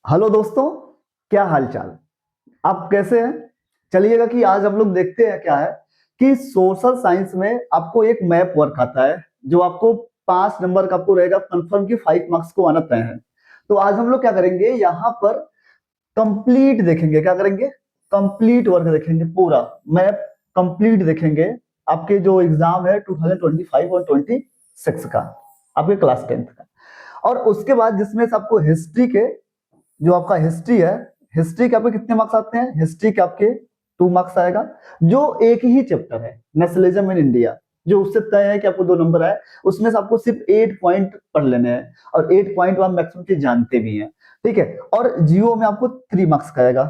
Hello दोस्तों, क्या हाल चाल। आप कैसे हैं? चलिएगा कि आज हम लोग देखते हैं क्या है कि सोशल साइंस में आपको एक मैप वर्क आता है जो आपको 5 नंबर का आपको रहेगा कंफर्म की 5 मार्क्स को आना तय है। तो आज हम लोग क्या करेंगे, यहाँ पर कंप्लीट देखेंगे। क्या करेंगे? कंप्लीट वर्क देखेंगे, पूरा मैप कंप्लीट देखेंगे। आपके जो एग्जाम है 2025 और 26 का, आपके क्लास 10th का। और उसके बाद जिसमें से आपको हिस्ट्री के, जो आपका हिस्ट्री है, हिस्ट्री के आपके कितने मार्क्स आते हैं? हिस्ट्री के आपके 2 मार्क्स आएगा, जो एक ही चैप्टर है नेशनलिज्म इन इंडिया, जो उससे तय है कि आपको 2 नंबर आए। उसमें से आपको सिर्फ 8 पॉइंट पढ़ लेने हैं, और 8 पॉइंट आप मैक्सिमम चीज जानते भी हैं। ठीक है। और जियो में आपको 3 मार्क्स का आएगा।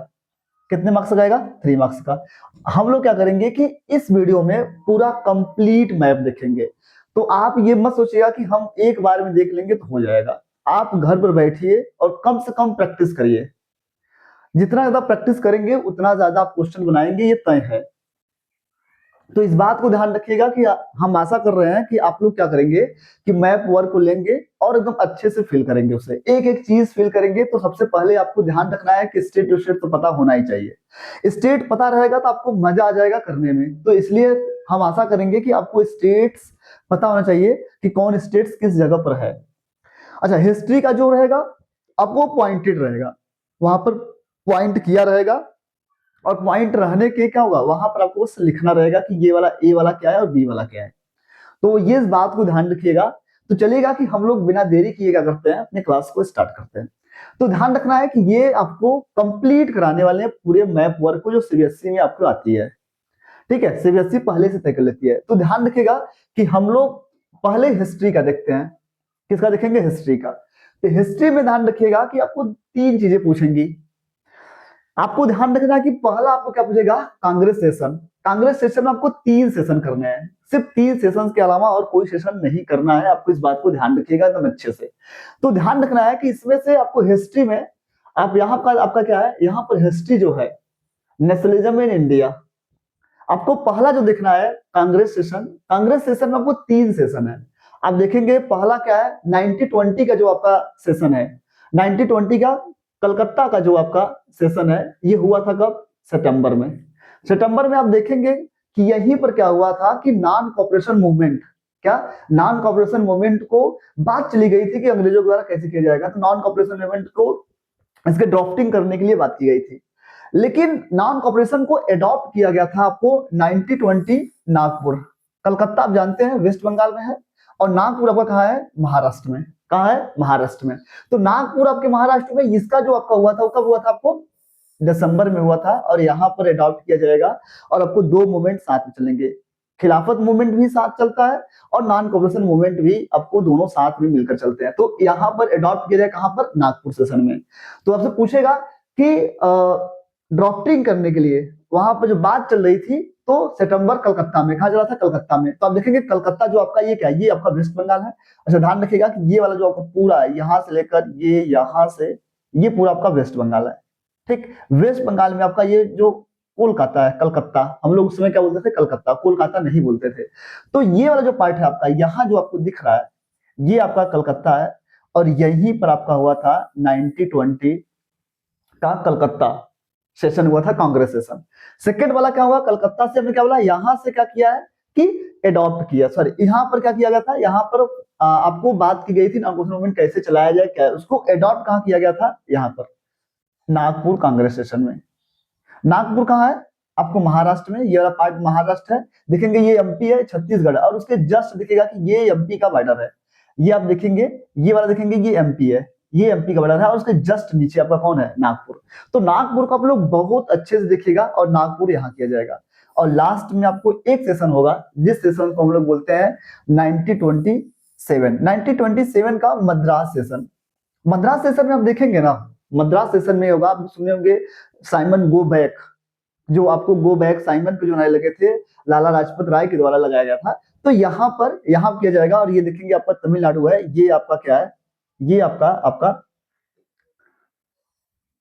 कितने मार्क्स का आएगा? 3 मार्क्स का। हम लोग क्या करेंगे कि इस वीडियो में पूरा कंप्लीट मैप देखेंगे। तो आप ये मत सोचिएगा कि हम एक बार में देख लेंगे तो हो जाएगा। आप घर पर बैठिए और कम से कम प्रैक्टिस करिए। जितना ज्यादा प्रैक्टिस करेंगे उतना ज्यादा आप क्वेश्चन बनाएंगे, ये तय है। तो इस बात को ध्यान रखिएगा कि हम आशा कर रहे हैं कि आप लोग क्या करेंगे कि मैप वर्क को लेंगे और एकदम अच्छे से फिल करेंगे, उसे एक एक चीज फिल करेंगे। तो सबसे पहले आपको ध्यान रखना है कि स्टेट टू स्टेट तो पता होना ही चाहिए। स्टेट पता रहेगा तो आपको मजा आ जाएगा करने में। तो इसलिए हम आशा करेंगे कि आपको स्टेट्स पता होना चाहिए कि कौन स्टेट्स किस जगह पर है। अच्छा, हिस्ट्री का जो रहेगा आपको पॉइंटेड रहेगा, वहां पर पॉइंट किया रहेगा। और पॉइंट रहने के क्या होगा, वहां पर आपको बस लिखना रहेगा कि ये वाला ए वाला क्या है और बी वाला क्या है। तो ये इस बात को ध्यान रखिएगा। तो चलिएगा कि हम लोग बिना देरी किए क्या करते हैं, अपने क्लास को स्टार्ट करते हैं। तो ध्यान रखना है कि ये आपको कंप्लीट कराने वाले हैं पूरे मैप वर्क को, जो सीबीएसई में आपको आती है। ठीक है, सीबीएसई पहले से तय कर लेती है। तो ध्यान रखिएगा कि हम लोग पहले हिस्ट्री का देखते हैं। किसका देखेंगे? हिस्ट्री का। तो हिस्ट्री में ध्यान रखिएगा कि आपको 3 चीजें पूछेंगी। आपको ध्यान रखना है कि पहला आपको क्या पूछेगा? कांग्रेस सेशन। कांग्रेस सेशन में आपको 3 सेशन करने हैं, सिर्फ 3 सेशन के अलावा और कोई सेशन नहीं करना है। आपको इस बात को ध्यान रखिएगा एकदम अच्छे से। तो ध्यान रखना है कि इसमें से आपको हिस्ट्री में, आप यहाँ का आपका क्या है, यहाँ पर हिस्ट्री जो है नेशनलिज्म इन इंडिया, आपको पहला जो देखना है कांग्रेस सेशन। कांग्रेस सेशन में आपको 3 सेशन है। आप देखेंगे पहला क्या है, 1920 का जो आपका सेशन है। 1920 का कलकत्ता का जो आपका सेशन है, ये हुआ था कब? सितंबर में। सितंबर में आप देखेंगे कि यहीं पर क्या हुआ था कि नॉन कॉपरेशन मूवमेंट, क्या नॉन कॉपरेशन मूवमेंट को बात चली गई थी कि अंग्रेजों द्वारा कैसे किया जाएगा। तो नॉन कॉपरेशन मूवमेंट को, इसके ड्राफ्टिंग करने के लिए बात की गई थी। लेकिन नॉन कॉपरेशन को एडॉप्ट किया गया था आपको 1920 नागपुर। कलकत्ता आप जानते हैं वेस्ट बंगाल में है, और नागपुर आपका कहाँ है? महाराष्ट्र में। कहाँ है? महाराष्ट्र में। तो नागपुर आपके महाराष्ट्र में, इसका जो आपका हुआ था वो कब हुआ था? आपको दिसंबर में हुआ था। और यहाँ पर एडॉप्ट किया जाएगा। और आपको 2 मूवमेंट साथ में चलेंगे, खिलाफत मूवमेंट भी साथ चलता है और नॉन कॉपरेशन मूवमेंट भी, आपको दोनों साथ में मिलकर चलते हैं। तो यहाँ पर एडॉप्ट किया जाए कहाँ पर? नागपुर सेशन में। तो आपसे पूछेगा कि ड्राफ्टिंग करने के लिए वहां पर जो बात चल रही थी, तो सितंबर कलकत्ता में। कहा चला था? कलकत्ता में। तो आप देखेंगे कलकत्ता जो आपका ये क्या है, ये आपका वेस्ट बंगाल है। अच्छा, ध्यान रखिएगा कि ये वाला जो आपका पूरा है, यहाँ से लेकर ये यहाँ से, ये पूरा आपका वेस्ट बंगाल है। ठीक। वेस्ट बंगाल में आपका ये जो कोलकाता है, कलकत्ता, हम लोग उस समय क्या बोलते थे? कलकत्ता, कोलकाता नहीं बोलते थे। तो ये वाला जो पार्ट है आपका, यहाँ जो आपको दिख रहा है, ये आपका कलकत्ता है। और यहीं पर आपका हुआ था 1920 का कलकत्ता सेशन हुआ था, कांग्रेस सेशन। सेकंड वाला क्या हुआ? कलकत्ता से हमने क्या बोला, यहां से क्या किया है कि एडॉप्ट किया। सॉरी, यहां पर क्या किया गया था? यहां पर आपको बात की गई थी नॉन कॉपरेशन मूवमेंट कैसे चलाया जाए, क्या उसको एडॉप्ट कहां किया गया था? यहां पर नागपुर कांग्रेस सेशन में। नागपुर कहाँ है? आपको महाराष्ट्र में। ये वाला पार्ट महाराष्ट्र है। देखेंगे ये एमपी है, छत्तीसगढ़ है, और उसके जस्ट दिखेगा कि ये एमपी का बॉर्डर है। ये आप देखेंगे, ये वाला देखेंगे ये एमपी है, ये एमपी का बॉर्डर है। और उसके जस्ट नीचे आपका कौन है? नागपुर। तो नागपुर को आप लोग बहुत अच्छे से देखिएगा, और नागपुर यहाँ किया जाएगा। और लास्ट में आपको एक सेशन होगा, जिस सेशन को हम लोग बोलते हैं 1927। 1927 का मद्रास सेशन। मद्रास सेशन में आप देखेंगे ना, मद्रास सेशन में होगा, आप सुने होंगे साइमन गो बैक, जो आपको गो बैक साइमन पे जो नारे लगे थे, लाला लाजपत राय के द्वारा लगाया गया था। तो यहाँ पर यहाँ किया जाएगा। और ये देखेंगे आपका तमिलनाडु है, ये आपका क्या है? ये आपका आपका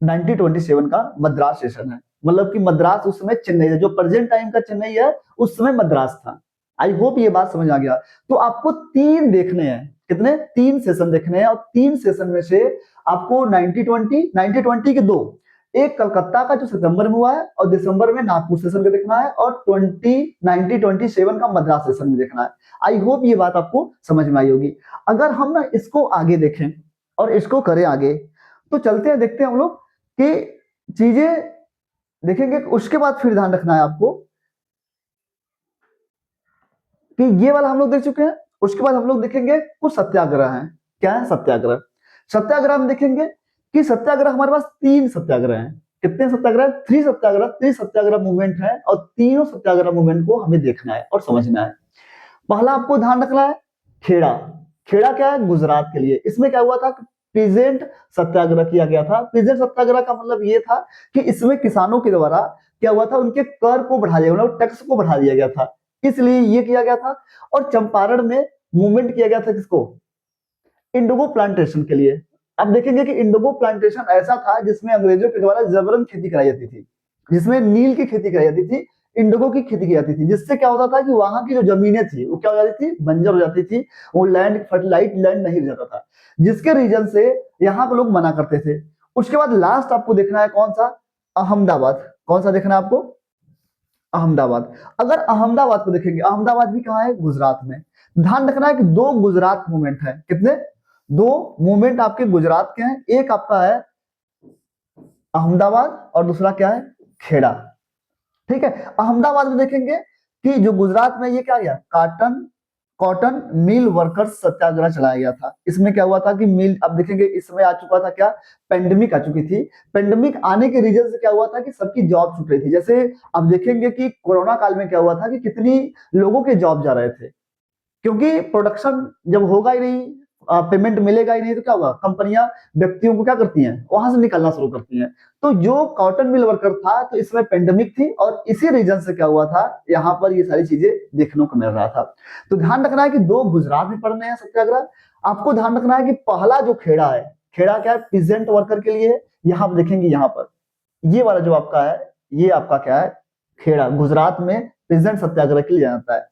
1927 का मद्रास सेशन है। मतलब कि मद्रास उस समय चेन्नई है, जो प्रेजेंट टाइम का चेन्नई है उस समय मद्रास था। आई होप ये बात समझ आ गया। तो आपको 3 देखने हैं, कितने? 3 सेशन देखने हैं, और 3 सेशन में से आपको 90-20 के 2, एक कलकत्ता का जो सितंबर में हुआ है और दिसंबर में नागपुर सेशन का देखना है, और 90-27 का मद्रास सेशन में देखना है। आई होप ये बात आपको समझ में आई होगी। अगर हम ना इसको आगे देखें और इसको करें आगे, तो चलते हैं, देखते हैं हम लोग कि चीजें देखेंगे। उसके बाद फिर ध्यान रखना है आपको कि ये वाला हम लोग देख चुके हैं। उसके बाद हम लोग देखेंगे कुछ सत्याग्रह हैं। क्या है? सत्याग्रह। सत्याग्रह हम देखेंगे कि सत्याग्रह हमारे पास 3 सत्याग्रह हैं। कितने सत्याग्रह? 3 सत्याग्रह। 3 सत्याग्रह मूवमेंट है, और तीनों सत्याग्रह मूवमेंट को हमें देखना है और समझना है। पहला आपको ध्यान रखना है खेड़ा। खेड़ा क्या है? गुजरात के लिए। इसमें क्या हुआ था? पीजेंट सत्याग्रह किया गया था। पीजेंट सत्याग्रह का मतलब ये था कि इसमें किसानों के द्वारा क्या हुआ था? उनके कर को बढ़ा दिया, मतलब टैक्स को बढ़ा दिया गया था, इसलिए ये किया गया था। और चंपारण में मूवमेंट किया गया था किसको? इंडिगो प्लांटेशन के लिए। अब देखेंगे कि इंडिगो प्लांटेशन ऐसा था जिसमें अंग्रेजों के द्वारा जबरन खेती कराई जाती थी, जिसमें नील की खेती कराई जाती थी, इंडिगो की खेती की जाती थी, जिससे क्या होता था कि वहां की जो जमीनें थी वो क्या हो जाती थी? बंजर हो जाती थी, वो लैंड फर्टिलाइज लैंड नहीं रह जाता था, जिसके रीजन से यहाँ पे लोग मना करते थे। उसके बाद लास्ट आपको देखना है कौन सा? अहमदाबाद। कौन सा देखना है आपको? अहमदाबाद। अगर अहमदाबाद को देखेंगे, अहमदाबाद भी कहाँ है? गुजरात में। ध्यान रखना है कि 2 गुजरात मूवमेंट है। कितने? 2 मूवमेंट आपके गुजरात के हैं। एक आपका है अहमदाबाद और दूसरा क्या है? खेड़ा। ठीक है। अहमदाबाद में देखेंगे कि जो गुजरात में ये क्या गया? कॉटन मिल वर्कर्स सत्याग्रह चलाया गया था। इसमें क्या हुआ था कि मिल, अब देखेंगे इसमें आ चुका था क्या? पेंडेमिक आ चुकी थी। पेंडेमिक आने के रीजन से क्या हुआ था कि सबकी जॉब छूट रही थी। जैसे अब देखेंगे कि कोरोना काल में क्या हुआ था कि कितनी लोगों के जॉब जा रहे थे, क्योंकि प्रोडक्शन जब होगा ही नहीं, पेमेंट मिलेगा ही नहीं, तो क्या होगा? कंपनियां व्यक्तियों को क्या करती हैं? वहां से निकालना शुरू करती हैं। तो जो कॉटन मिल वर्कर था, तो इसमें पेंडेमिक थी, और इसी रीजन से क्या हुआ था? यहाँ पर ये सारी चीजें देखने को मिल रहा था। तो ध्यान रखना है कि 2 गुजरात में पड़ने हैं सत्याग्रह। आपको ध्यान रखना है कि पहला जो खेड़ा है, खेड़ा क्या है? पीजेंट वर्कर के लिए। यहाँ पर देखेंगे, यहाँ पर ये वाला जो आपका है, ये आपका क्या है? खेड़ा। गुजरात में पीजेंट सत्याग्रह के लिए जाता है।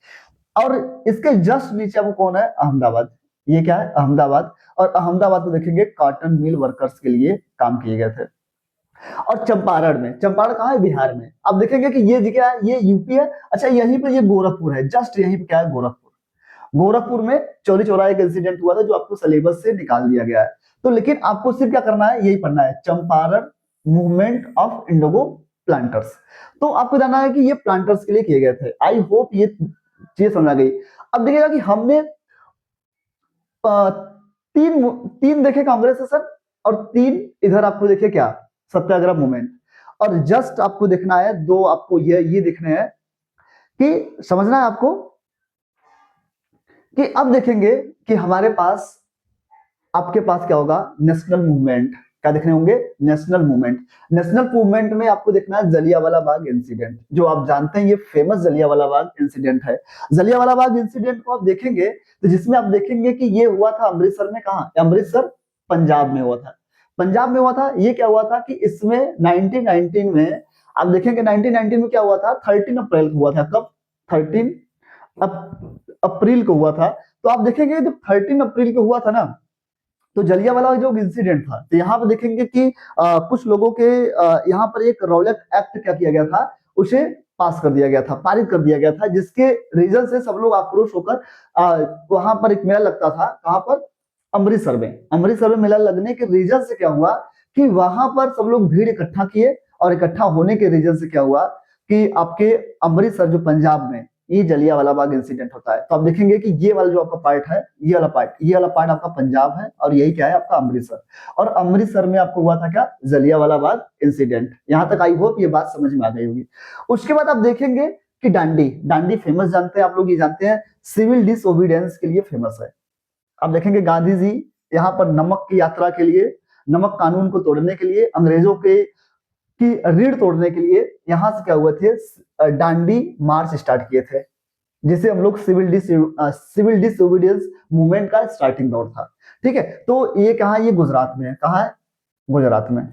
और इसके जस्ट नीचे आपको कौन है? अहमदाबाद। ये क्या है? अहमदाबाद। और अहमदाबाद को देखेंगे कॉटन मिल वर्कर्स के लिए काम किए गए थे। और चंपारण में, चंपारण कहाँ है? बिहार में। अब देखेंगे कि ये क्या है? ये यूपी है। अच्छा, यहीं पे ये गोरखपुर है, जस्ट यहीं पे क्या है? गोरखपुर। गोरखपुर में चौरी चौराहे का इंसिडेंट हुआ था, जो आपको सिलेबस से निकाल दिया गया है। तो लेकिन आपको सिर्फ क्या करना है? यही पढ़ना है, Champaran movement of Indigo planters. तो आपको जानना है कि ये प्लांटर्स के लिए किए गए थे। आई होप ये चीज समझ आ गई। अब देखिएगा कि हमने तीन तीन देखे कांग्रेस सेशन, और 3 इधर आपको देखे क्या? सत्याग्रह मूवमेंट। और जस्ट आपको देखना है 2, आपको ये देखने हैं कि समझना है आपको कि अब देखेंगे कि हमारे पास, आपके पास क्या होगा? National movement. क्या देखने होंगे? National movement. नेशनल मूवमेंट में आपको देखना है जलियांवाला बाग इंसिडेंट, जो आप जानते हैं ये फेमस जलियांवाला बाग इंसिडेंट है। जलियांवाला बाग इंसिडेंट को आप देखेंगे तो जिसमें आप देखेंगे कि ये हुआ था अमृतसर में। कहा? अमृतसर, पंजाब में हुआ था। पंजाब में हुआ था। ये क्या हुआ था कि इसमें 1919 में, आप देखेंगे 1919 में क्या हुआ था? 13 अप्रैल को हुआ था। कब? 13 अप्रैल को हुआ था। तो आप देखेंगे जब 13 अप्रैल को हुआ था ना, तो जलियांवाला जो इंसिडेंट था, तो यहाँ पर देखेंगे कि कुछ लोगों के यहाँ पर एक रौलट एक्ट क्या किया गया था? उसे पास कर दिया गया था, पारित कर दिया गया था, जिसके रीजन से सब लोग आक्रोश होकर वहां पर एक मेला लगता था। कहां पर? अमृतसर में। अमृतसर में मेला लगने के रीजन से क्या हुआ कि वहां पर सब लोग भीड़ इकट्ठा किए, और इकट्ठा होने के रीजन से क्या हुआ कि आपके अमृतसर जो पंजाब में, ये जलियांवाला बाग इंसिडेंट होता है। तो आप देखेंगे कि ये वाला जो आपका पार्ट है, ये वाला पार्ट आपका पंजाब है, और यही क्या है? आपका अमृतसर। और अमृतसर में आपको हुआ था क्या? जलियांवाला बाग इंसिडेंट। यहां तक आई होप ये बात समझ में आ गई होगी। उसके बाद आप देखेंगे कि दांडी। दांडी फेमस जानते हैं आप लोग, ये जानते हैं सिविल डिसओबीडियंस के लिए फेमस है। आप देखेंगे गांधी जी यहाँ पर नमक की यात्रा के लिए, नमक कानून को तोड़ने के लिए, अंग्रेजों के की रीढ़ तोड़ने के लिए यहां से क्या हुए थे? दांडी मार्च स्टार्ट किए थे, जिसे हम लोग सिविल डिसओबीडियंस मूवमेंट का स्टार्टिंग दौर था। ठीक है। तो ये कहा? ये गुजरात में है। कहा है? गुजरात में।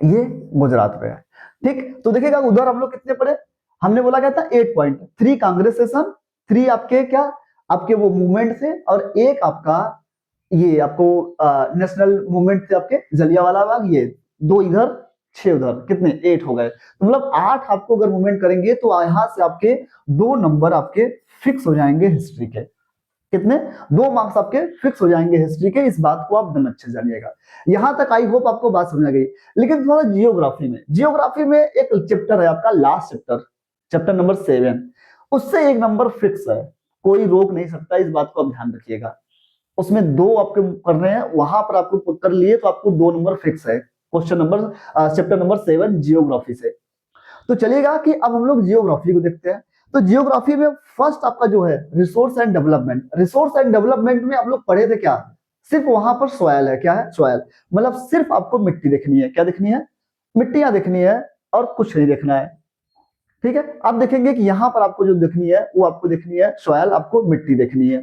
ये गुजरात में है। ठीक। तो देखिएगा उधर हम लोग कितने पढ़े? हमने बोला क्या था? 8 पॉइंट। 3 कांग्रेस सेशन, 3 आपके क्या? आपके वो मूवमेंट थे, और एक आपका ये आपको नेशनल मूवमेंट थे आपके जलियांवाला बाग, ये 2 इधर 6 उधर, कितने 8 हो गए। तो मतलब 8 आपको अगर मूवमेंट करेंगे तो यहाँ से आपके 2 नंबर आपके फिक्स हो जाएंगे हिस्ट्री के। कितने 2 मार्क्स आपके फिक्स हो जाएंगे हिस्ट्री के। इस बात को आप एकदम अच्छे से जानिएगा। यहां तक आई होप आपको बात समझ आ गई। लेकिन थोड़ा जियोग्राफी में एक चैप्टर है आपका, लास्ट चैप्टर, चैप्टर नंबर 7, उससे एक नंबर फिक्स है, कोई रोक नहीं सकता। इस बात को आप ध्यान रखिएगा। उसमें 2 आपके कर रहे हैं, वहां पर आपको कर लिए तो आपको 2 नंबर फिक्स है। Question number chapter number 7 geography से। तो चलिएगा कि अब हम लोग जियोग्राफी को देखते हैं। तो जियोग्राफी में फर्स्ट आपका जो है resource and development. Resource and development में आप लोग पढ़े थे क्या, सिर्फ वहां पर सॉयल है। क्या है सॉयल, मतलब सिर्फ आपको मिट्टी देखनी है। क्या देखनी है, मिट्टियां देखनी है और कुछ नहीं देखना है। ठीक है, आप देखेंगे कि यहाँ पर आपको जो देखनी है वो आपको देखनी है सॉयल, आपको मिट्टी देखनी है।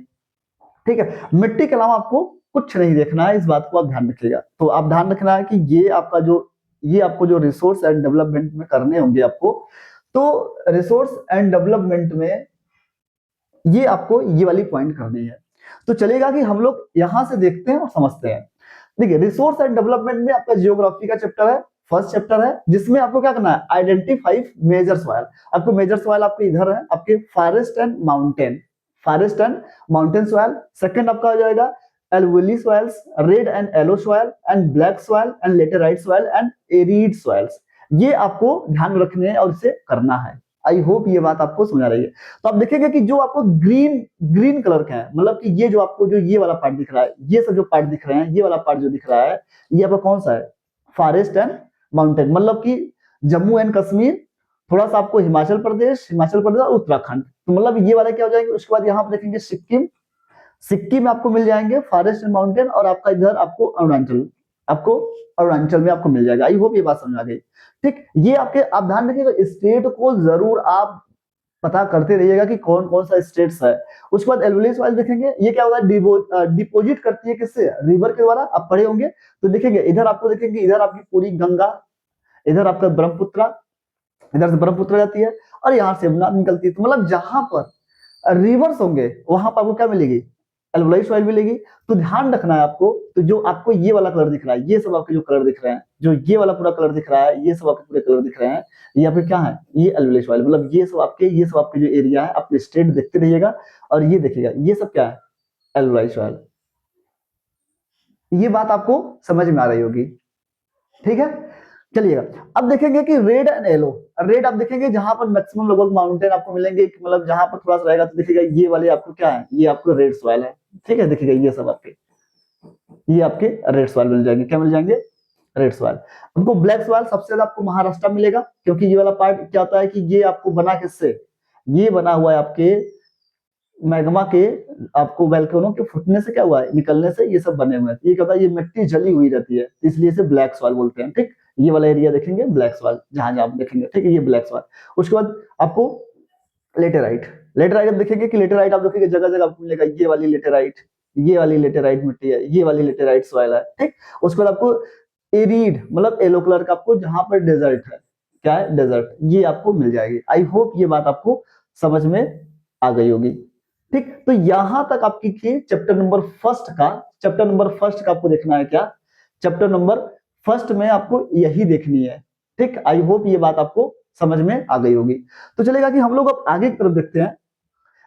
ठीक है, मिट्टी के अलावा आपको कुछ नहीं देखना है। इस बात को आप ध्यान रखिएगा। तो आप ध्यान रखना है कि ये आपको जो रिसोर्स एंड डेवलपमेंट में करने होंगे आपको, तो रिसोर्स एंड डेवलपमेंट में ये आपको ये वाली पॉइंट करनी है। तो चलेगा कि हम लोग यहां से देखते हैं और समझते हैं। देखिए, रिसोर्स एंड डेवलपमेंट में आपका जियोग्राफी का चैप्टर है, फर्स्ट चैप्टर है, जिसमें आपको क्या करना है, आइडेंटिफाई मेजर सॉइल। आपको मेजर सॉइल आपके इधर है, आपके forest and mountain, forest and mountain soil. Second आपका हो जाएगा alveoli soils, red and yellow soil and black soil and laterite soil and arid soils. ये आपको ध्यान रखने हैं और इसे करना है। आई होप ये बात आपको समझ आ रही है। तो आप देखेंगे कि जो आपको ग्रीन ग्रीन कलर का है, मतलब कि ये जो आपको जो ये वाला पार्ट दिख रहा है, ये सब जो पार्ट दिख रहे हैं, ये वाला पार्ट जो दिख रहा है, ये आपका कौन सा है, फॉरेस्ट एंड माउंटेन। मतलब कि जम्मू एंड कश्मीर, थोड़ा सा आपको हिमाचल प्रदेश और उत्तराखंड। तो मतलब ये वाला क्या हो जाएगा। उसके बाद यहाँ पर देखेंगे सिक्किम, सिक्किम में आपको मिल जाएंगे फॉरेस्ट एंड माउंटेन। और आपका इधर आपको अरुणाचल में आपको मिल जाएगा। आई होप ये बात समझ आ गई। ठीक, ये आपके आप ध्यान रखिएगा, स्टेट को जरूर आप पता करते रहिएगा कि कौन कौन सा स्टेट्स है। उसके बाद एल्वेली सॉइल देखेंगे, ये क्या होता है, डिपोजिट करती है किससे, रिवर के द्वारा। आप पढ़े होंगे। तो देखेंगे इधर आपको, देखेंगे इधर आपकी पूरी गंगा, इधर आपका ब्रह्मपुत्र, इधर से ब्रह्मपुत्र जाती है और यहाँ से यमुना निकलती है। तो मतलब जहां पर रिवर्स होंगे वहां पर आपको क्या मिलेगी, एल्वेलाई सॉइल मिलेगी। तो ध्यान रखना है आपको। तो जो आपको ये वाला कलर दिख रहा है, ये सब आपके जो कलर दिख रहे हैं, जो ये वाला पूरा कलर दिख रहा है, ये सब आपके पूरे कलर दिख रहे हैं, ये आपके क्या है, ये एल्वेलाई सॉइल। मतलब ये सब आपके जो एरिया है, आप स्टेट देखते रहिएगा और ये देखिएगा, ये सब क्या है, एल्वेलाई सॉइल। ये बात आपको समझ में आ रही होगी। ठीक है, चलिएगा। अब देखेंगे कि रेड एंड येलो। रेड आप देखेंगे जहां पर मैक्सिमम लगभग माउंटेन आपको मिलेंगे, मतलब जहां पर थोड़ा सा रहेगा तो देखिएगा ये वाले आपको क्या है, ये आपको रेड सॉइल है। ठीक है, देखिएगा ये सब आपके, ये आपके रेड सॉइल मिल जाएंगे। क्या मिल जाएंगे, रेड सॉइल। आपको ब्लैक सॉइल सबसे ज्यादा आपको महाराष्ट्र में मिलेगा, क्योंकि ये वाला पार्ट क्या होता है कि ये आपको बना किससे, ये बना हुआ है आपके मैग्मा के, आपको वैल्केनो के फुटने से क्या हुआ है, निकलने से ये सब बने हुए हैं। ये क्या होता है, ये मिट्टी जली हुई रहती है, इसलिए इसे ब्लैक सॉइल बोलते हैं। ठीक, ये वाला एरिया देखेंगे ब्लैक सॉइल, जहां जहां आप देखेंगे। ठीक है, ये ब्लैक सॉइल। उसके बाद आपको लेटेराइट, लेटेराइट आप देखेंगे कि लेटेराइट आप देखेंगे जगह जगह आपको मिलेगा, ये वाली लेटेराइट, ये वाली लेटेराइट मिट्टी है, ये वाली लेटेराइट सॉइल है। ठीक, उसके बाद आपको एरिड, मतलब येलो कलर का, आपको जहां पर डेजर्ट है, क्या है, डेजर्ट, ये आपको मिल जाएगी। आई होप ये बात आपको समझ में आ गई होगी। ठीक, तो यहां तक आपकी थी चैप्टर नंबर फर्स्ट का आपको देखना है क्या, चैप्टर नंबर फर्स्ट में आपको यही देखनी है। ठीक, आई होप ये बात आपको समझ में आ गई होगी। तो चलेगा कि हम लोग अब आगे की तरफ देखते हैं।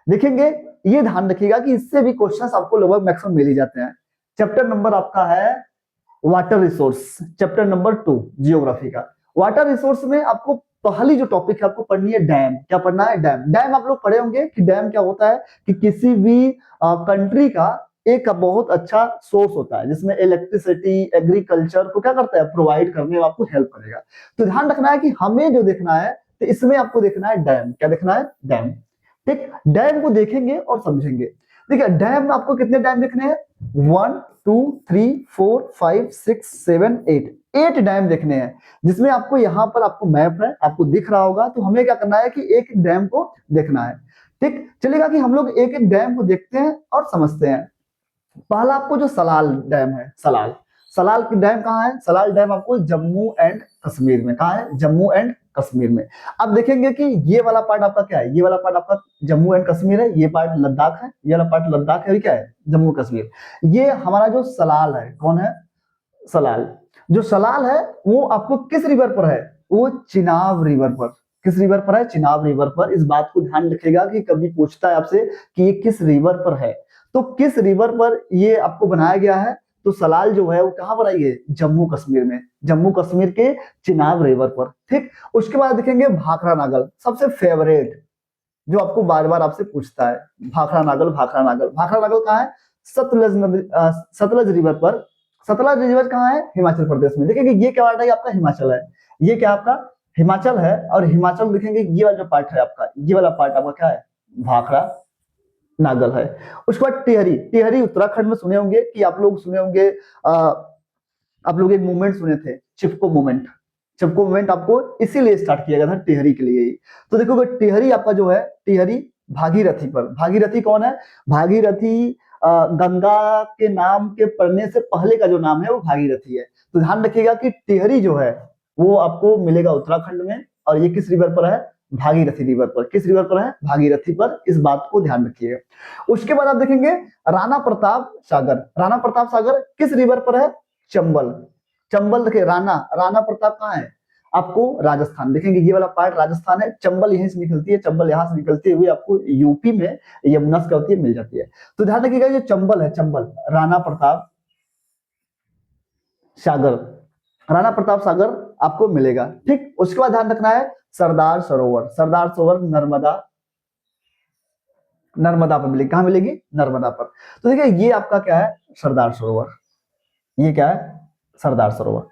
देखेंगे, ये ध्यान रखिएगा कि इससे भी क्वेश्चंस आपको लगभग मैक्सिमम मिल ही जाते हैं। चैप्टर नंबर आपका है water resource, chapter number 2 geography का। वाटर रिसोर्स में आपको पहली जो टॉपिक है आपको पढ़नी है डैम। क्या पढ़ना है, डैम। डैम आप लोग पढ़े होंगे कि डैम क्या होता है, कि किसी भी कंट्री का एक बहुत अच्छा सोर्स होता है, जिसमें इलेक्ट्रिसिटी, एग्रीकल्चर को क्या करता है, प्रोवाइड करने में आपको हेल्प करेगा। तो ध्यान रखना है कि हमें जो देखना है, तो इसमें आपको देखना है डैम। क्या देखना है, डैम। ठीक, डैम को देखेंगे और समझेंगे। देखिए, डैम में आपको कितने डैम देखने हैं, 1 2 3 4 5 6 7 8, 8 डैम देखने हैं। जिसमें आपको यहाँ पर आपको मैप है, आपको दिख रहा होगा। तो हमें क्या करना है कि एक एक डैम को देखना है। ठीक, चलेगा कि हम लोग एक एक डैम को देखते हैं और समझते हैं। पहला आपको जो सलाल डैम है, सलाल, सलाल की डैम कहाँ है, सलाल डैम आपको जम्मू एंड कश्मीर में, कहाँ है, जम्मू एंड कश्मीर में। अब देखेंगे कि ये वाला पार्ट आपका क्या है, ये वाला पार्ट आपका जम्मू एंड कश्मीर है, ये पार्ट लद्दाख है, ये वाला पार्ट लद्दाख है, और क्या है जम्मू कश्मीर। ये हमारा जो सलाल है, कौन है, सलाल। जो सलाल है वो आपको किस रिवर पर है, वो चिनाब रिवर पर। किस रिवर पर है, चिनाब रिवर पर। इस बात को ध्यान रखिएगा कि कभी पूछता है आपसे कि ये किस रिवर पर है, तो किस रिवर पर ये आपको बनाया गया है, तो सलाल जो है वो कहां बनाई है, जम्मू कश्मीर में, जम्मू कश्मीर के चिनाब रिवर पर। ठीक, उसके बाद देखेंगे भाखड़ा नागल, सबसे फेवरेट जो आपको बार बार आपसे पूछता है, भाखड़ा नागल। भाखड़ा नागल, भाखड़ा नागल कहाँ है, सतलज नदी, सतलज रिवर पर। सतलज रिवर कहाँ है, हिमाचल प्रदेश में। देखेंगे ये क्या पार्ट है आपका, हिमाचल है, ये क्या आपका हिमाचल है। और हिमाचल देखेंगे ये वाला जो पार्ट है आपका, ये वाला पार्ट आपका क्या है, भाखड़ा नागल है। उसके बाद टिहरी, टिहरी उत्तराखंड में सुने होंगे कि आप लोग सुने होंगे, आप लोग एक मूवमेंट सुने थे, चिपको मूवमेंट। चिपको मूवमेंट आपको इसीलिए स्टार्ट किया गया था, टिहरी के लिए ही। तो देखो टिहरी आपका जो है, टिहरी भागीरथी पर। भागीरथी कौन है, भागीरथी गंगा के नाम के पढ़ने से पहले का जो नाम है वो भागीरथी है। तो ध्यान रखिएगा कि टिहरी जो है वो आपको मिलेगा उत्तराखंड में, और ये किस रिवर पर है, भागीरथी रिवर पर। किस रिवर पर है, भागीरथी पर। इस बात को ध्यान रखिएगा। उसके बाद आप देखेंगे राणा प्रताप सागर। राणा प्रताप सागर किस रिवर पर है, चंबल। चंबल देखिए, राणा राणा प्रताप कहाँ है, आपको राजस्थान। देखेंगे ये वाला पार्ट राजस्थान है, चंबल यहीं से निकलती है, चंबल यहां से निकलती हुई आपको यूपी में यमुना से क्या होती है, मिल जाती है। तो ध्यान रखिएगा ये चंबल है, चंबल, राणा प्रताप सागर, राणा प्रताप सागर आपको मिलेगा। ठीक, उसके बाद ध्यान रखना है सरदार सरोवर। सरदार सरोवर नर्मदा, नर्मदा पर मिलेगी। कहां मिलेगी, नर्मदा पर। तो देखिए ये आपका क्या है, सरदार सरोवर। ये क्या है, सरदार सरोवर।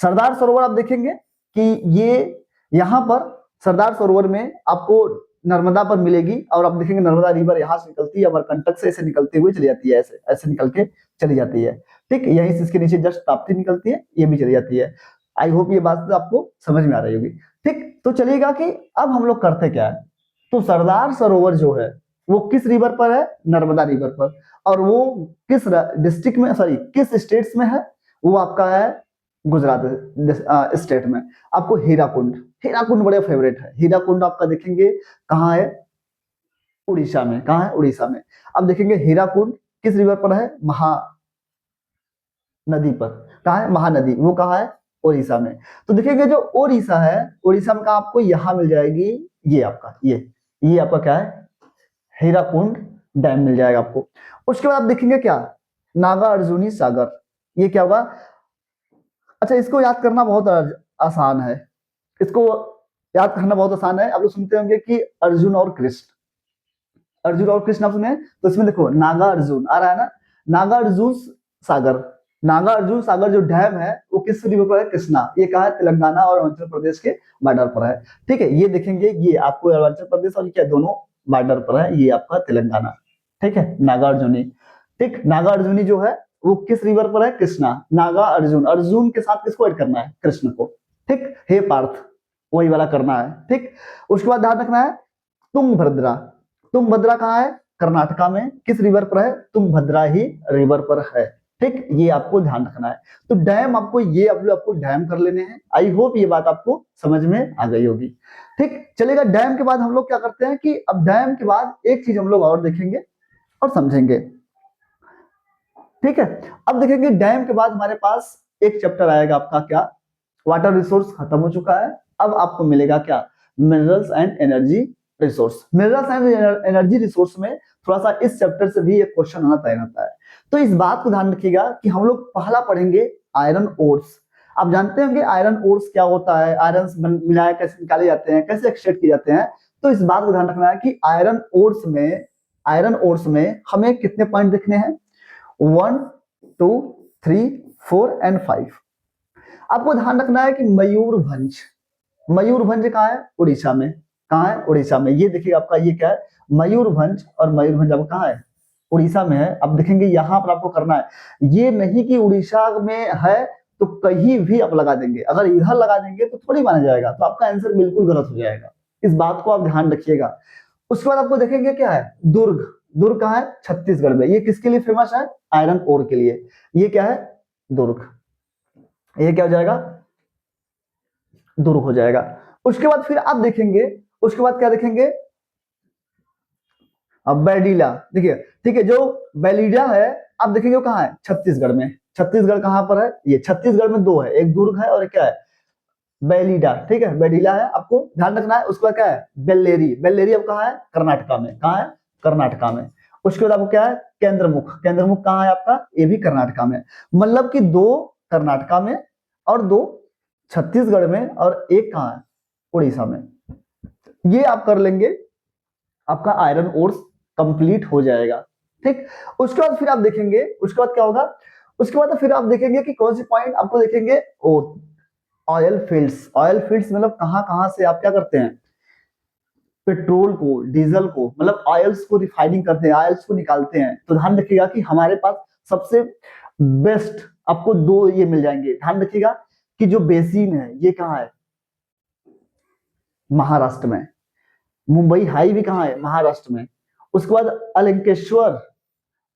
सरदार सरोवर आप देखेंगे कि ये यहां पर सरदार सरोवर में आपको नर्मदा पर मिलेगी, और आप देखेंगे नर्मदा रिवर यहां से निकलती है, अमरकंटक से ऐसे निकलते हुए चली जाती है, ऐसे ऐसे निकल के चली जाती है। ठीक, यहीं से इसके नीचे जस्ट ताप्ती निकलती है, ये भी चली जाती है। आई होप ये बात तो आपको समझ में आ रही होगी। ठीक, तो चलिएगा कि अब हम लोग करते क्या है। तो सरदार सरोवर जो है वो किस रिवर पर है, नर्मदा रिवर पर। और वो किस डिस्ट्रिक्ट में, सॉरी किस स्टेट्स में है, वो आपका है गुजरात स्टेट में। आपको हीराकुंड, हीराकुंड बड़े फेवरेट है। हीराकुंड आपका देखेंगे कहाँ है, उड़ीसा में। कहाँ है, उड़ीसा में। अब देखेंगे हीराकुंड किस रिवर पर है, महा नदी पर। कहाँ है, महानदी, वो कहाँ है, उड़ीसा में। तो देखेंगे जो उड़ीसा है, उड़ीसा में कहा आपको यहाँ मिल जाएगी, ये आपका ये आपका क्या है, हीराकुंड डैम मिल जाएगा आपको। उसके बाद आप देखेंगे क्या, नागा अर्जुनी सागर। ये क्या होगा, अच्छा इसको याद करना बहुत आसान है। इसको याद करना बहुत आसान है। आप लोग सुनते होंगे कि अर्जुन और कृष्ण, अर्जुन और कृष्ण आप सुने, तो इसमें देखो नागा अर्जुन आ रहा है ना, नागा अर्जुन सागर। नागा अर्जुन सागर जो डैम है वो किस रिवर पर है, कृष्णा। ये कहा है, तेलंगाना और अरुणाचल प्रदेश के बॉर्डर पर है। ठीक है, ये देखेंगे ये आपको अरुणाचल प्रदेश और क्या दोनों बॉर्डर पर है, ये आपका तेलंगाना। ठीक है, नागार्जुनी। ठीक, नागार्जुनी जो है वो किस रिवर पर है, कृष्णा। नागा अर्जुन, अर्जुन के साथ किसको ऐड करना है, कृष्ण को। ठीक, हे पार्थ, वही वाला करना है। ठीक, उसके बाद ध्यान रखना है तुंगभद्रा। तुंगभद्रा कहाँ है, कर्नाटका में। किस रिवर पर है, तुंगभद्रा ही रिवर पर है। ठीक, ये आपको ध्यान रखना है। तो डैम आपको ये आपको डैम कर लेने हैं। आई होप ये बात आपको समझ में आ गई होगी। ठीक, चलेगा। डैम के बाद हम लोग क्या करते हैं कि अब डैम के बाद एक चीज हम लोग और देखेंगे और समझेंगे। ठीक है, अब देखेंगे डैम के बाद हमारे पास एक चैप्टर आएगा आपका क्या, वाटर रिसोर्स खत्म हो चुका है। अब आपको मिलेगा क्या, minerals and energy resource. Minerals and energy resource में थोड़ा सा इस चैप्टर से भी एक क्वेश्चन आना तय रहता है। तो इस बात को ध्यान रखिएगा कि हम लोग पहला पढ़ेंगे आयरन ओर्स। आप जानते होंगे आयरन ओर्स क्या होता है, आयरन मिलाए कैसे निकाले जाते हैं, कैसे एक्सट्रैक्ट किए जाते हैं। तो इस बात को ध्यान रखना है कि आयरन ओर्स में हमें कितने पॉइंट देखने हैं, 1 2 3 4 एंड 5। आपको ध्यान रखना है कि मयूरभंज, मयूरभंज कहाँ है, उड़ीसा में। कहाँ है, उड़ीसा में। ये देखिए आपका ये क्या है, मयूरभंज, और मयूरभंज आपका कहाँ है, उड़ीसा में है। अब देखेंगे यहाँ पर आपको करना है, ये नहीं कि उड़ीसा में है तो कहीं भी आप लगा देंगे। अगर इधर लगा देंगे तो थोड़ी माना जाएगा, तो आपका आंसर बिल्कुल गलत हो जाएगा। इस बात को आप ध्यान रखिएगा। उसके बाद आपको देखेंगे क्या है, दुर्ग। दुर्ग कहाँ है, छत्तीसगढ़ में। ये किसके लिए फेमस है, आयरन ओर के लिए। ये क्या है, दुर्ग। ये क्या हो जाएगा, दुर्ग हो जाएगा। उसके बाद फिर आप देखेंगे, उसके बाद क्या देखेंगे, अब बैडीला, देखिए ठीक है, जो बैलीडा है आप देखेंगे वो कहाँ है, छत्तीसगढ़ में। छत्तीसगढ़ कहाँ पर है, ये छत्तीसगढ़ में दो है, एक दुर्ग है और एक क्या है, बैलीडा, ठीक है, बैडीला है, आपको ध्यान रखना है। उसके बाद क्या है, बेल्लेरी, बेल्लेरी अब कहाँ है, कर्नाटका में, कहाँ है, कर्नाटका में। उसके बाद आपको क्या है, केंद्रमुख, केंद्रमुख कहाँ है आपका, ये भी कर्नाटका में। मतलब कि दो कर्नाटका में और दो छत्तीसगढ़ में और एक कहाँ है, उड़ीसा में। ये आप कर लेंगे, आपका आयरन ओर्स कंप्लीट हो जाएगा। ठीक, उसके बाद फिर आप देखेंगे, उसके बाद क्या होगा, उसके बाद फिर आप देखेंगे कि कौन सी पॉइंट आपको देखेंगे, ओ ऑयल फील्ड्स। ऑयल फील्ड्स मतलब कहां कहां से आप क्या करते हैं, पेट्रोल को, डीजल को, मतलब ऑयल्स को रिफाइनिंग करते हैं, ऑयल्स को निकालते हैं। तो ध्यान रखिएगा कि हमारे पास सबसे बेस्ट आपको दो ये मिल जाएंगे। ध्यान रखिएगा कि जो बेसिन है ये कहाँ है, महाराष्ट्र में। मुंबई हाई भी कहाँ है, महाराष्ट्र में। उसके बाद अलंकेश्वर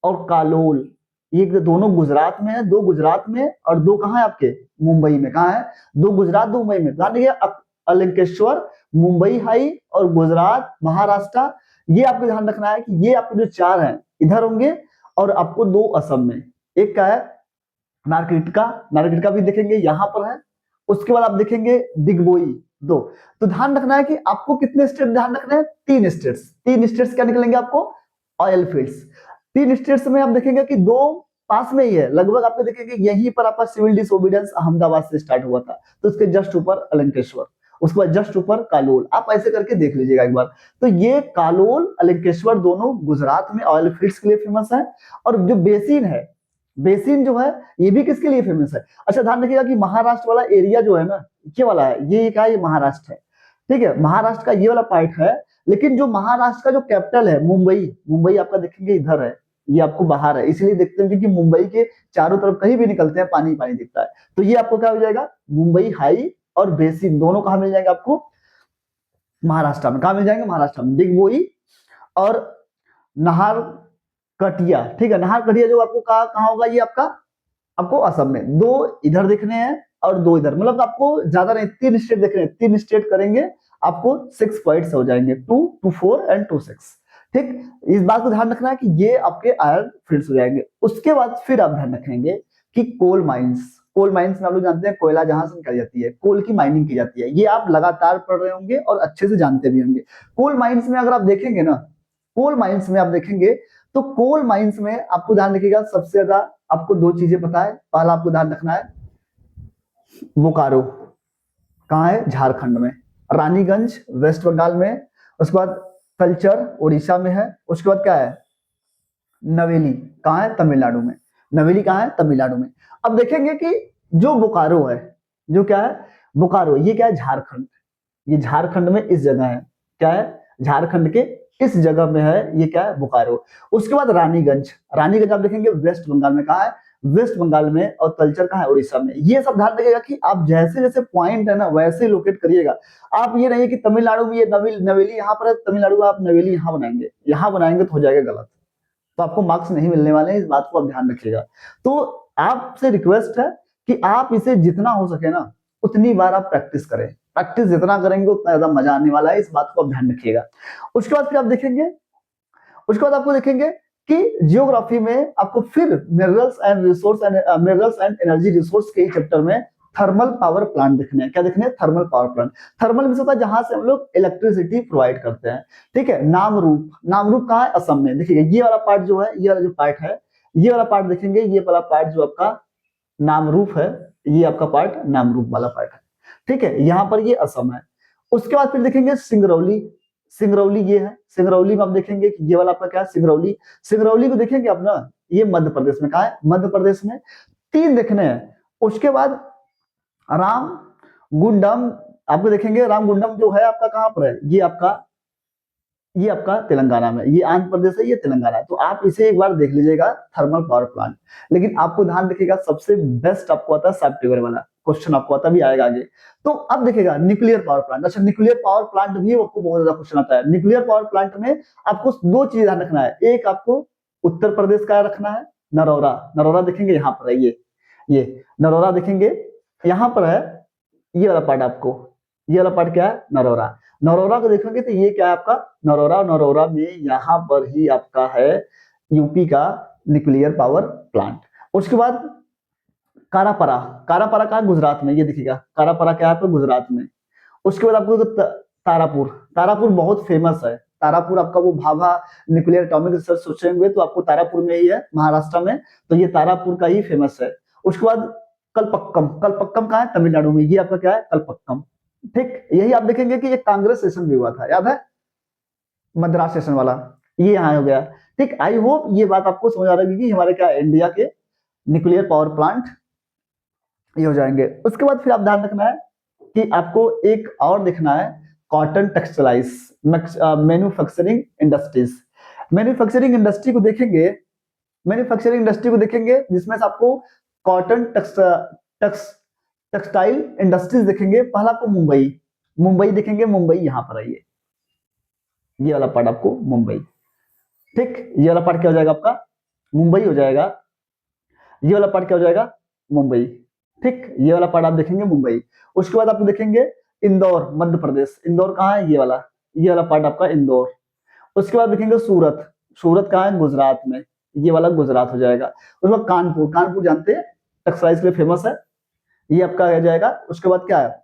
और कालोल, ये दोनों गुजरात में है, दो गुजरात में और दो कहाँ है आपके, मुंबई में। कहाँ है, दो गुजरात दो मुंबई में। ध्यान रखिए, अलंकेश्वर, मुंबई हाई और गुजरात महाराष्ट्र, ये आपको ध्यान रखना है कि ये आपके जो चार हैं इधर होंगे, और आपको दो असम में। एक का है नारकिटका, नारकिटका भी देखेंगे यहाँ पर है। उसके बाद आप देखेंगे दिग्बोई, दो। तो ध्यान रखना है कि आपको कितने स्टेट ध्यान रखना है, तीन स्टेट्स। तीन स्टेट्स क्या निकलेंगे आपको, ऑयल फील्ड्स। तीन स्टेट्स में आप देखेंगे कि दो पास में ही है लगभग, आपको देखेंगे यहीं पर आपका सिविल डिसोबीडियंस अहमदाबाद से स्टार्ट हुआ था, तो उसके जस्ट ऊपर अलंकेश्वर, उसके बाद जस्ट ऊपर कालोल। आप ऐसे करके देख लीजिएगा एक बार। तो ये कालोल अलंकेश्वर दोनों गुजरात में ऑयल फील्ड्स के लिए फेमस है। और जो बेसिन है, बेसिन जो है ये भी किसके लिए फेमस है। अच्छा ध्यान रखिएगा कि महाराष्ट्र वाला एरिया जो है ना, ये वाला है, ये क्या है, ये महाराष्ट्र है। ठीक है, महाराष्ट्र का ये वाला पार्ट है। लेकिन जो महाराष्ट्र का जो कैपिटल है मुंबई, मुंबई आपका देखेंगे इधर है, ये आपको बाहर है, इसलिए देखते हैं क्योंकि मुंबई के चारों तरफ कहीं भी निकलते हैं पानी पानी दिखता है। तो ये आपको क्या हो जाएगा, मुंबई हाई और बेसिन दोनों कहां मिल जाएंगे आपको, महाराष्ट्र में। कहां मिल जाएंगे, महाराष्ट्र में, डिगबोई और नाहर कटिया। ठीक है, नाहर कटिया जो आपको कहाँ होगा, ये आपका आपको असम में। दो इधर देखने हैं और दो इधर, मतलब आपको ज्यादा नहीं, तीन स्टेट देखने हैं, तीन स्टेट करेंगे आपको 6 पॉइंट्स हो जाएंगे, 2, 2, 4 एंड 2, 6। ठीक, इस बात को ध्यान रखना है कि ये आपके आयरन फील्ड्स हो जाएंगे। उसके बाद फिर आप ध्यान रखेंगे कि कोल माइंस, कोल माइंस में आप लोग जानते हैं कोयला जहां से निकाली जाती है, कोल की माइनिंग की जाती है, ये आप लगातार पढ़ रहे होंगे और अच्छे से जानते भी होंगे। कोल माइंस में अगर आप देखेंगे ना, कोल माइंस में आप देखेंगे तो कोल माइंस में आपको ध्यान रखिएगा, सबसे ज्यादा आपको दो चीजें पता है। पहला आपको ध्यान रखना है, बोकारो कहाँ है, झारखंड में। रानीगंज वेस्ट बंगाल में। उसके बाद कल्चर उड़ीसा में है। उसके बाद क्या है, नवेली कहाँ है, तमिलनाडु में। नवेली कहाँ है, तमिलनाडु में। अब देखेंगे कि जो बोकारो है, जो क्या है, बोकारो, ये क्या है, झारखंड। ये झारखंड में इस जगह है, क्या है, झारखंड के इस जगह में है, ये क्या है, बोकारो। उसके बाद रानीगंज, रानीगंज आप देखेंगे वेस्ट बंगाल में। कहा है, वेस्ट बंगाल में। और कल्चर कहाँ है, उड़ीसा में। ये सब ध्यान रखिएगा कि आप जैसे जैसे पॉइंट है ना वैसे लोकेट करिएगा। आप ये नहीं कि तमिलनाडु में ये नवेली यहाँ पर है, तमिलनाडु में आप नवेली यहाँ बनाएंगे, यहाँ बनाएंगे तो हो जाएगा गलत, तो आपको मार्क्स नहीं मिलने वाले हैं, इस बात को आप ध्यान रखिएगा। तो आपसे रिक्वेस्ट है कि आप इसे जितना हो सके ना उतनी बार आप प्रैक्टिस करें। प्रैक्टिस जितना करेंगे उतना ज्यादा मजा आने वाला है, इस बात को आप ध्यान रखिएगा। उसके बाद फिर आप देखेंगे, उसके बाद आपको देखेंगे कि जियोग्राफी में आपको फिर minerals and resource and minerals and energy resource के चैप्टर में थर्मल पावर प्लांट दिखने हैं। क्या दिखने हैं, थर्मल पावर प्लांट। थर्मल में होता है जहां से हम लोग इलेक्ट्रिसिटी प्रोवाइड करते हैं। ठीक है, नामरूप, नामरूप कहाँ है, असम में। देखिए ये वाला पार्ट जो है, ये वाला जो पार्ट है, ये वाला पार्ट देखेंगे, ये वाला पार्ट जो आपका नामरूप है, ये आपका पार्ट नामरूप वाला पार्ट है। ठीक है, यहाँ पर ये असम है। उसके बाद फिर देखेंगे सिंगरौली, सिंगरौली ये है। सिंगरौली में आप देखेंगे कि ये वाला आपका क्या है, सिंगरौली। सिंगरौली को देखेंगे आप ना, ये मध्य प्रदेश में। कहा है, मध्य प्रदेश में। तीन देखने हैं। उसके बाद राम गुंडम आपको देखेंगे, राम गुंडम जो है आपका कहां पर है, ये आपका तेलंगाना में। ये आंध्र प्रदेश है, ये तेलंगाना है। तो आप इसे एक बार देख लीजिएगा, थर्मल पावर प्लांट। लेकिन आपको ध्यान रखिएगा, सबसे बेस्ट आपको आता है सॉफ्टवेयर वाला क्वेश्चन, आपको आता भी आएगा आगे। तो अब देखिएगा न्यूक्लियर पावर प्लांट। अच्छा, न्यूक्लियर पावर प्लांट भी आपको बहुत ज्यादा क्वेश्चन आता है। न्यूक्लियर पावर प्लांट में आपको दो चीज ध्यान रखना है। एक आपको उत्तर प्रदेश का रखना है, नरौरा। नरौरा देखेंगे यहाँ पर है, ये नरौरा देखेंगे यहाँ पर है, ये वाला पार्ट आपको ये वाला पार्ट क्या है, नरोरा। नरोरा को देखोगे तो ये क्या है आपका नरोरा। नरोरा में यहाँ पर ही आपका है यूपी का न्यूक्लियर पावर प्लांट। उसके बाद कारापरा। कारापरा कहाँ है? गुजरात में, ये दिखेगा कारापरा क्या है आपको गुजरात में। उसके बाद आपको तारापुर। तारापुर बहुत फेमस है। तारापुर आपका वो भाभा न्यूक्लियर एटॉमिक रिसर्च सोचेंगे तो आपको तारापुर में ही है, महाराष्ट्र में, तो ये तारापुर का ही फेमस है। उसके बाद कलपक्कम। कलपक्कम कहाँ है? तमिलनाडु में। ये आपका क्या है? कलपक्कम। ठीक, यही आप देखेंगे कि ये कांग्रेस सेशन भी हुआ था, याद है? मद्रास सेशन वाला, ये यहाँ हो गया। ठीक, आई होप ये बात आपको समझ आ रही है कि हमारे क्या इंडिया के न्यूक्लियर पावर प्लांट ये हो जाएंगे। उसके बाद फिर आप ध्यान रखना है कि आपको एक और देखना है, cotton textiles manufacturing industries. Manufacturing industry को देखेंगे, मैन्युफैक्चरिंग इंडस्ट्री को देखेंगे जिसमें से आपको कॉटन टेक्सटाइल इंडस्ट्रीज देखेंगे। पहला आपको मुंबई, मुंबई देखेंगे, मुंबई यहाँ पर आइए, ये वाला पार्ट आपको मुंबई। ठीक, ये वाला पार्ट क्या हो जाएगा आपका? मुंबई हो जाएगा। ये वाला पार्ट क्या हो जाएगा? मुंबई। ठीक, ये वाला पार्ट आप देखेंगे मुंबई। उसके बाद आप देखेंगे इंदौर, मध्य प्रदेश। इंदौर कहाँ है? ये वाला पार्ट आपका इंदौर। उसके बाद देखेंगे सूरत। सूरत कहाँ है? गुजरात में, ये वाला गुजरात हो जाएगा। उसके बाद कानपुर। कानपुर जानते हैं टेक्सटाइल्स के लिए फेमस है, ये आपका आ जाएगा। उसके बाद क्या है?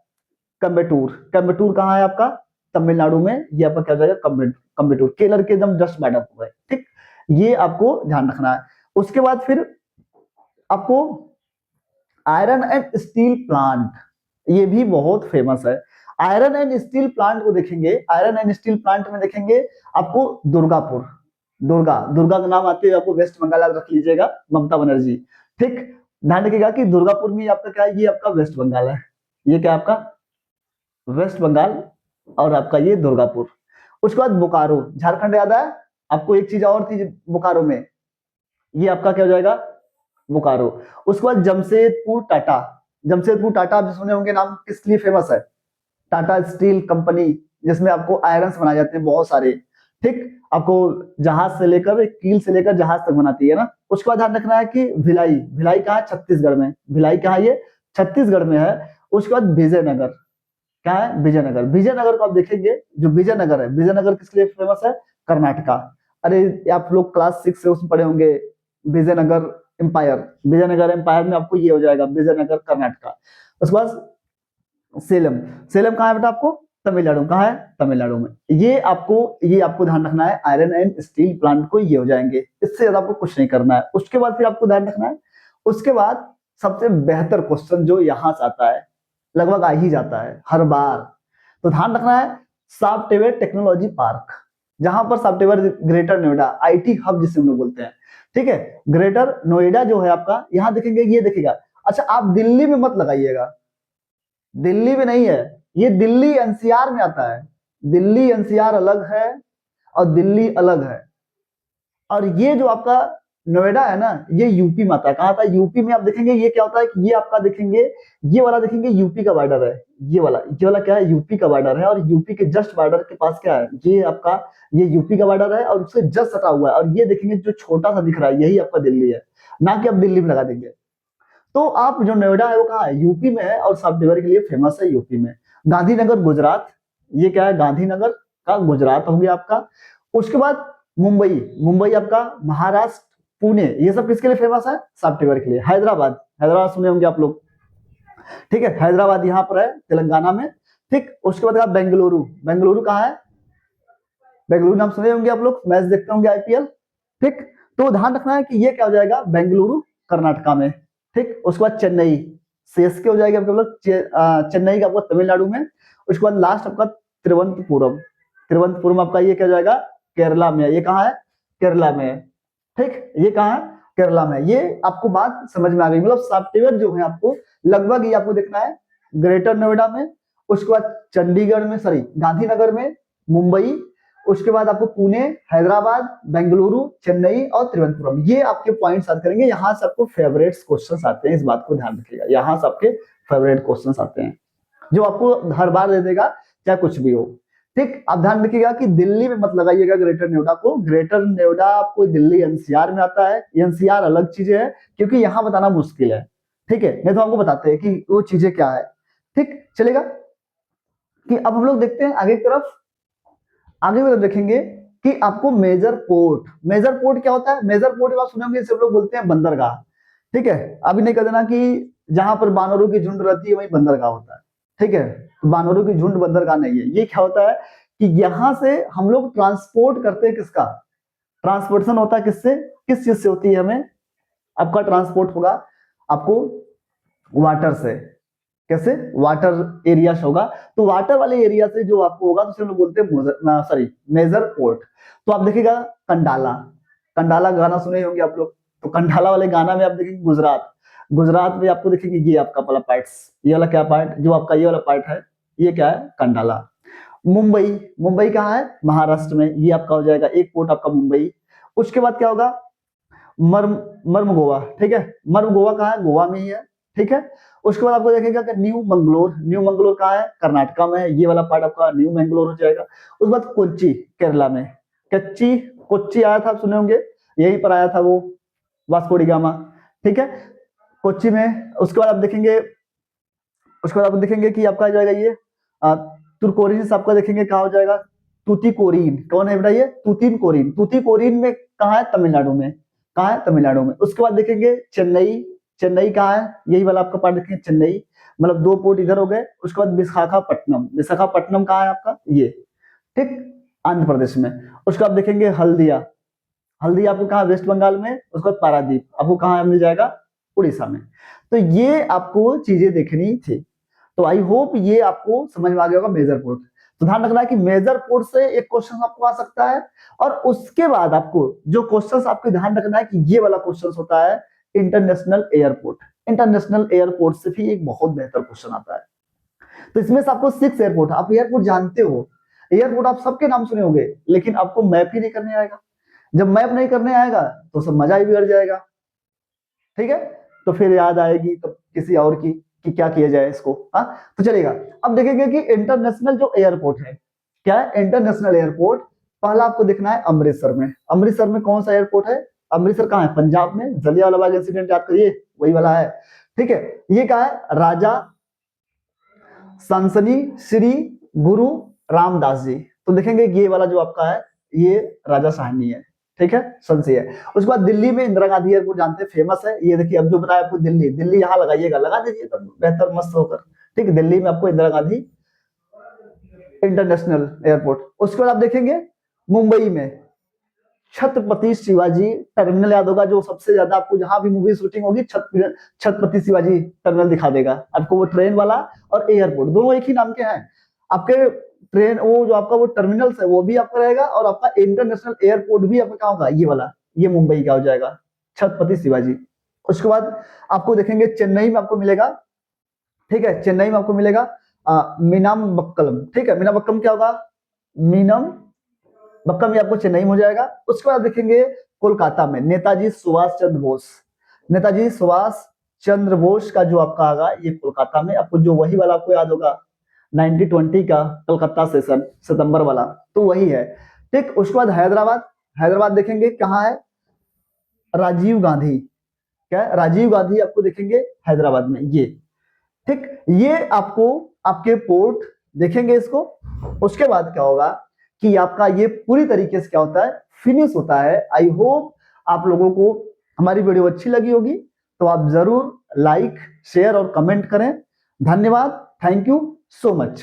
कम्बेटूर। कम्बेटूर कहाँ है आपका? तमिलनाडु में, ये आपका क्या हो जाएगा? कम्बेटूर। केलर के एकदम जस्ट मैडम हुआ है। ठीक, ये आपको ध्यान रखना है। उसके बाद फिर आपको आयरन एंड स्टील प्लांट, ये भी बहुत फेमस है। आयरन एंड स्टील प्लांट को देखेंगे, आयरन एंड स्टील प्लांट में देखेंगे आपको दुर्गापुर। दुर्गा, दुर्गा का नाम आते हुए आपको वेस्ट बंगाल याद रख लीजिएगा, ममता बनर्जी। ठीक, ध्यान रखिएगा कि दुर्गापुर में आपका क्या है? ये आपका वेस्ट बंगाल है, ये क्या आपका वेस्ट बंगाल, और आपका ये दुर्गापुर। उसके बाद बोकारो, झारखंड याद है आपको? एक चीज और थी बोकारो में, ये आपका क्या हो जाएगा? बोकारो। उसके बाद जमशेदपुर टाटा। जमशेदपुर टाटा आप सुने होंगे नाम, किस लिए फेमस है? टाटा स्टील कंपनी, जिसमें आपको आयरन्स बनाए जाते हैं बहुत सारे। ठीक, आपको जहाज से लेकर, कील से लेकर जहाज तक बनाती है ना। उसके बाद ध्यान रखना है कि भिलाई। भिलाई कहाँ है? छत्तीसगढ़ में। भिलाई कहाँ है? ये छत्तीसगढ़ में है। उसके बाद विजयनगर। क्या है? विजयनगर। विजयनगर को आप देखेंगे, जो विजयनगर है, विजयनगर किस लिए फेमस है? कर्नाटका। अरे आप लोग क्लास 6 से उसमें पढ़े होंगे, विजयनगर एम्पायर। विजयनगर एम्पायर में आपको ये हो जाएगा विजयनगर कर्नाटका। उसके बाद सेलम। सेलम कहाँ है बेटा आपको? तमिलनाडु। कहाँ है? तमिलनाडु में। ये आपको ध्यान रखना है, आयरन एंड स्टील प्लांट को ये हो जाएंगे, इससे ज्यादा आपको कुछ नहीं करना है। उसके बाद फिर आपको ध्यान रखना है, उसके बाद सबसे बेहतर क्वेश्चन जो यहां से आता है, लगभग आ ही जाता है हर बार, तो ध्यान रखना है सॉफ्टवेयर टेक्नोलॉजी पार्क। जहां पर software greater Noida, IT hub जिसे हम लोग बोलते हैं। ठीक है, ग्रेटर नोएडा जो है आपका, यहां देखेंगे, ये देखेगा। अच्छा, आप दिल्ली में मत लगाइएगा, दिल्ली में नहीं है, ये दिल्ली एनसीआर में आता है। दिल्ली एनसीआर अलग है और दिल्ली अलग है। और ये जो आपका नोएडा है ना, ये यूपी में आता है। कहाँ आता है? यूपी में। आप देखेंगे ये क्या होता है कि ये आपका देखेंगे, ये वाला देखेंगे यूपी का बॉर्डर है। ये वाला क्या है? यूपी का बॉर्डर है। और यूपी के जस्ट बॉर्डर के पास क्या है? ये आपका, ये यूपी का बॉर्डर है और उससे जस्ट सटा हुआ है। और ये देखेंगे जो छोटा सा दिख रहा है, यही आपका दिल्ली है, ना कि आप दिल्ली में लगा देंगे। तो आप जो नोएडा है वो कहाँ है? यूपी में है, और सॉफ्टवेयर के लिए फेमस है यूपी में। गांधीनगर गुजरात, ये क्या है? गांधीनगर का गुजरात हो गया आपका। उसके बाद मुंबई। मुंबई आपका महाराष्ट्र, पुणे, ये सब किसके लिए फेमस है? सॉफ्टवेयर के लिए। हैदराबाद, हैदराबाद सुने होंगे आप लोग। ठीक है, हैदराबाद यहाँ पर है, तेलंगाना में। ठीक, उसके बाद बेंगलुरु। बेंगलुरु कहाँ है? बेंगलुरु नाम सुने होंगे आप लोग, मैच देखते होंगे आईपीएल। ठीक, तो ध्यान रखना है कि ये क्या हो जाएगा? बेंगलुरु कर्नाटका में। ठीक, उसके बाद चेन्नई, सीएसके हो जाएगा आपके मतलब चेन्नई का आपका तमिलनाडु में। उसके बाद लास्ट आपका तिरुवनंतपुरम। तिरुवनंतपुरम आपका ये क्या हो जाएगा? केरला में। ये कहाँ है? केरला में है। ठीक, ये कहाँ है? केरला में। ये आपको बात समझ में आ गई, मतलब सॉफ्टवेयर जो है आपको लगभग ये आपको देखना है ग्रेटर नोएडा में, उसके बाद चंडीगढ़ में, सॉरी गांधीनगर में, मुंबई, उसके बाद आपको पुणे, हैदराबाद, बेंगलुरु, चेन्नई और तिरुवनंतपुरम, ये आपके पॉइंट्स याद करेंगे। यहाँ से आपको फेवरेट क्वेश्चंस आते हैं, इस बात को ध्यान रखिएगा। यहाँ से आपके फेवरेट क्वेश्चंस आते हैं जो आपको हर बार दे देगा, चाहे कुछ भी हो। ठीक, आप ध्यान रखिएगा कि दिल्ली में मत लगाइएगा ग्रेटर नोएडा को। ग्रेटर नोएडा आपको दिल्ली एनसीआर में आता है। एनसीआर अलग चीजें है, क्योंकि यहाँ बताना मुश्किल है। ठीक है, नहीं तो आपको बताते हैं कि वो चीजें क्या है। ठीक, चलेगा। कि अब हम लोग देखते हैं आगे की तरफ, आगे की तरफ देखेंगे कि आपको मेजर पोर्ट, मेजर पोर्ट क्या होता है? मेजर पोर्ट आप सुने होंगे, सब लोग बोलते हैं बंदरगाह। ठीक है, अभी नहीं कह देना कि जहां पर बानरों की झुंड रहती है वही बंदरगाह होता है। ठीक है, तो बानरों की झुंड बंदरगाह नहीं है। ये क्या होता है कि यहां से हम लोग ट्रांसपोर्ट करते हैं, किसका ट्रांसपोर्टेशन होता है, किससे, किस चीज से होती है? हमें आपका ट्रांसपोर्ट होगा आपको वाटर से। कैसे? वाटर एरिया से होगा। तो वाटर वाले एरिया से जो आपको होगा तो उसे हम लोग बोलते हैं सॉरी मेजर पोर्ट। तो आप देखिएगा कंडाला, कंडाला गाना सुने होंगे आप लोग। तो कंडाला वाले गाना में आप देखेंगे गुजरात, गुजरात में आपको देखेंगे ये आपका वाला पार्ट, ये वाला क्या पार्ट, जो आपका ये वाला पार्ट है, ये क्या है? कंडाला। मुंबई, मुंबई कहाँ है? महाराष्ट्र में, ये आपका हो जाएगा एक पोर्ट आपका मुंबई। उसके बाद क्या होगा? मर्म, मर्म गोवा। ठीक है, मर्म गोवा कहाँ है? गोवा में ही है। ठीक है, उसके बाद आपको देखेगा कि न्यू मंगलोर, न्यू मंगलोर कहाँ है? कर्नाटका में है। ये वाला पार्ट आपका न्यू मंगलोर हो जाएगा। उसके बाद कोच्चि, केरला में। कच्ची, कोच्चि आया था, आप सुने होंगे, यहीं पर आया था वो वास्को डी गामा। ठीक है, कोच्चि में। उसके बाद आप देखेंगे, उसके बाद आप देखेंगे कि आपका आ जाएगा ये तुर्कोरिन, आपका देखेंगे कहाँ हो जाएगा? तूतीकोरिन। कौन है बेटा? ये तूतीकोरिन। तूतीकोरिन में कहाँ है? तमिलनाडु में। कहाँ है? तमिलनाडु में। उसके बाद देखेंगे चेन्नई, चेन्नई कहाँ है? यही वाला आपका पार्ट देखेंगे, चेन्नई। मतलब दो पोर्ट इधर हो गए। उसके बाद विशाखापट्टनम, विशाखापट्टनम कहाँ है आपका? ये, ठीक, आंध्र प्रदेश में। उसके बाद देखेंगे हल्दिया, हल्दिया आपको कहाँ? वेस्ट बंगाल में। उसके बाद पारादीप आपको कहाँ मिल जाएगा? उड़ीसा में। तो ये आपको चीजें देखनी थी। तो आई होप ये आपको समझ में आ गया होगा मेजर पोर्ट। तो ध्यान रखना है कि मेजर पोर्ट से एक क्वेश्चन आपको आ सकता है, और उसके बाद आपको जो क्वेश्चन आपको ध्यान रखना है कि ये वाला क्वेश्चन होता है इंटरनेशनल एयरपोर्ट। इंटरनेशनल एयरपोर्ट से भी एक बहुत बेहतर क्वेश्चन आता है। तो इसमें से आपको 6 एयरपोर्ट, आप एयरपोर्ट जानते हो, एयरपोर्ट आप सबके नाम सुने होंगे, लेकिन आपको मैप ही नहीं करने आएगा। जब मैप नहीं करने आएगा तो सब मजा ही बिगड़ जाएगा। ठीक है, तो फिर याद आएगी तो किसी और की कि क्या किया जाए इसको। हाँ, तो चलेगा। अब देखेंगे कि इंटरनेशनल जो एयरपोर्ट है, क्या है? इंटरनेशनल एयरपोर्ट पहला आपको देखना है अमृतसर में। अमृतसर में कौन सा एयरपोर्ट है? अमृतसर कहाँ है? पंजाब में। जलियांवाला बाग इंसिडेंट याद करिए, वही वाला है। ठीक है, ये क्या है? राजा सनसनी श्री गुरु रामदास जी। तो देखेंगे ये वाला जो आपका है, ये राजा साहनी है। ठीक है, सनसी है। उसके बाद दिल्ली में इंदिरा गांधी एयरपोर्ट जानते हैं, फेमस है। ये देखिए, अब जो बताया आपको दिल्ली, दिल्ली यहाँ लगाइएगा, लगा दीजिए तब बेहतर मस्त होकर। ठीक है, दिल्ली में आपको इंदिरा गांधी इंटरनेशनल एयरपोर्ट। उसके बाद आप देखेंगे मुंबई में छत्रपति शिवाजी टर्मिनल याद होगा, जो सबसे ज्यादा आपको जहां भी मूवी शूटिंग होगी छत्रपति शिवाजी टर्मिनल दिखा देगा आपको। वो ट्रेन वाला और एयरपोर्ट दोनों एक ही नाम के हैं आपके। ट्रेन वो जो आपका वो टर्मिनल्स है वो भी आपका रहेगा, और आपका इंटरनेशनल एयरपोर्ट भी आपका क्या होगा? ये वाला, ये मुंबई का हो जाएगा, छत्रपति शिवाजी। उसके बाद आपको देखेंगे चेन्नई में आपको मिलेगा, ठीक है, चेन्नई में आपको मिलेगा मीनामबक्कलम। ठीक है, मीनामबक्कम क्या होगा? मीनम बक्कम, ये आपको चेन्नई में हो जाएगा। उसके बाद देखेंगे कोलकाता में नेताजी सुभाष चंद्र बोस, नेताजी सुभाष चंद्र बोस का जो आपका आगा, ये कोलकाता में आपको, जो वही वाला आपको याद होगा 1920 का कलकत्ता सेशन, सितंबर वाला, तो वही है। ठीक, उसके बाद हैदराबाद, हैदराबाद देखेंगे कहाँ है? राजीव गांधी, क्या है? राजीव गांधी आपको देखेंगे हैदराबाद में, ये। ठीक, ये आपको आपके पोर्ट देखेंगे इसको। उसके बाद क्या होगा कि आपका ये पूरी तरीके से क्या होता है? फिनिश होता है। आई होप आप लोगों को हमारी वीडियो अच्छी लगी होगी, तो आप जरूर लाइक, शेयर और कमेंट करें। धन्यवाद, थैंक यू सो मच।